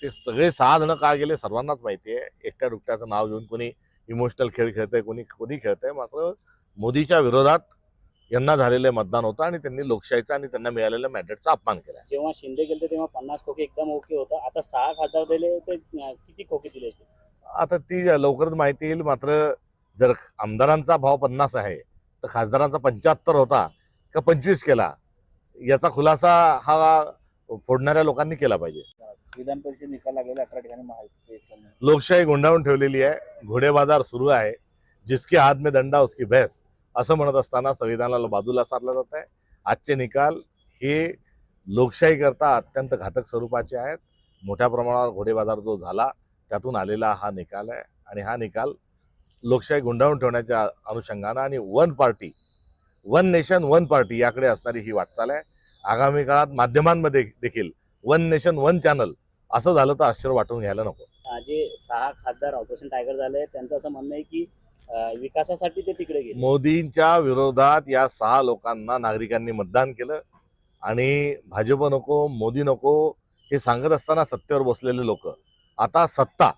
ते सगळे 6 जण का गेले सर्वांनाच माहिती आहे. एकट्या दुकट्याचं नाव घेऊन कोणी इमोशनल खेळ खेळतंय, कोणी खेळतंय. मात्र मोदीच्या विरोधात यांना झालेले मतदान होतं आणि त्यांनी लोकशाहीचा आणि त्यांना मिळालेल्या मॅन्डेटचा अपमान केला. जेव्हा शिंदे गेले तेव्हा 50 खोके एकदम ओके होतं. आता 6 खासदार दिले तर किती खोके दिले असतील? आता ती लवकरच माहिती येईल. मात्र जर आमदारांचा भाव 50 आहे तर खासदारांचा 75 होता का 25 केला, याचा खुलासा हा फोडणाऱ्या लोकांनी केला पाहिजे. विधान परिषद निकाल लागलेला 11 ठिकाणी माहिती. लोकशाही गुंडाळून ठेवलेली आहे, घोडेबाजार सुरू आहे. जिसके हात में दंडा उसकी भैंस असं म्हणत असताना संविधानाला बाजूला सारलं जात आहे. आजचे निकाल हे लोकशाही करता अत्यंत घातक स्वरूपाचे आहेत. मोठ्या प्रमाणावर घोडेबाजार जो झाला त्यातून आलेला हा निकाल आहे आणि हा निकाल लोकशाही गुंडाळून ठेवण्याच्या अनुषंगानं आणि one party one nation one party याकडे असणारी ही वाटचाल आहे. आगामी काळात माध्यमांमध्ये देखील वन नेशन वन चॅनल असं झालं तर आश्चर्य वाटून घ्यायला नको. जे 6 खासदार ऑपरेशन टायगर झाले त्यांचं असं म्हणणं आहे की विकासासाठी ते तिकडे गेले. मोदींच्या विरोधात या 6 लोकांना नागरिकांनी मतदान केलं आणि भाजप नको मोदी नको हे सांगत असताना सत्तेवर बसलेले लोक आता सत्ता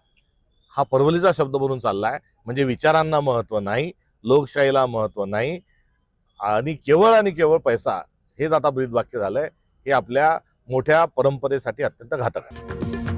हा परवलीचा शब्द बनून चाललाय. म्हणजे विचारांना महत्त्व नाही, लोकशाहीला महत्त्व नाही आणि केवळ पैसा हेच आता ब्रीदवाक्य झालंय. हे आपल्या मोठ्या परंपरेसाठी अत्यंत घातक आहे.